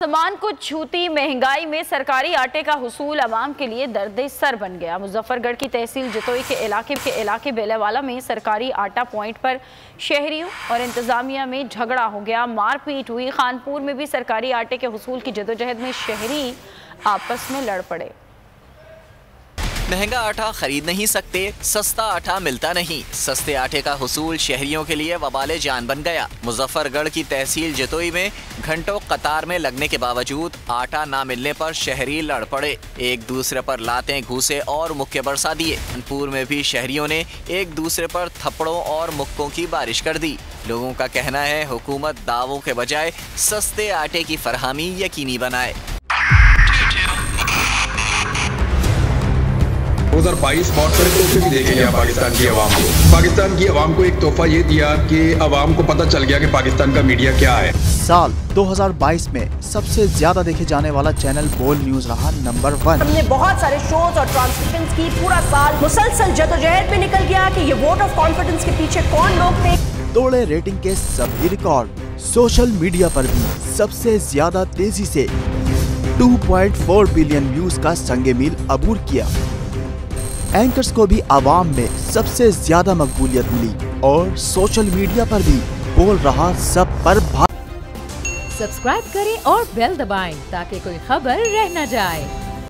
सामान को छूती महंगाई में सरकारी आटे का हुसूल अवाम के लिए दर्द सर बन गया। मुजफ्फरगढ़ की तहसील जतोई के इलाके बेलेवाला में सरकारी आटा पॉइंट पर शहरियों और इंतजामिया में झगड़ा हो गया, मारपीट हुई। खानपुर में भी सरकारी आटे के हुसूल की जदोजहद में शहरी आपस में लड़ पड़े। महंगा आटा खरीद नहीं सकते, सस्ता आटा मिलता नहीं। सस्ते आटे का हुसूल शहरियों के लिए वबाले जान बन गया। मुजफ्फरगढ़ की तहसील जतोई में घंटों कतार में लगने के बावजूद आटा ना मिलने पर शहरी लड़ पड़े, एक दूसरे पर लातें, घूसे और मुक्के बरसा दिए। कानपुर में भी शहरियों ने एक दूसरे पर थप्पड़ों और मुक्कों की बारिश कर दी। लोगों का कहना है हुकूमत दावों के बजाय सस्ते आटे की फरहमी यकीनी बनाए। 2022 बहुत सारे तोहफे भी देखे गया पाकिस्तान की आवाम को। पाकिस्तान की आवाम को एक तोहफा ये दिया कि आवाम को पता चल गया कि पाकिस्तान का मीडिया क्या है। साल 2022 में सबसे ज्यादा देखे जाने वाला चैनल बोल न्यूज रहा नंबर 1। हमने बहुत सारे शोज और ट्रांसमिशंस की, पूरा साल मुसलसल जदोजहद में निकल गया कि ये वोट ऑफ कॉन्फिडेंस के पीछे कौन लोग थे। तोड़े रेटिंग के सभी रिकॉर्ड। सोशल मीडिया पर भी सबसे ज्यादा तेजी से 2.4 बिलियन व्यूज का संगे मील अबूर किया। एंकर्स को भी आवाम में सबसे ज्यादा मकबूलियत मिली और सोशल मीडिया पर भी बोल रहा सब पर सब्सक्राइब करें और बेल दबाएं ताकि कोई खबर रह न जाए।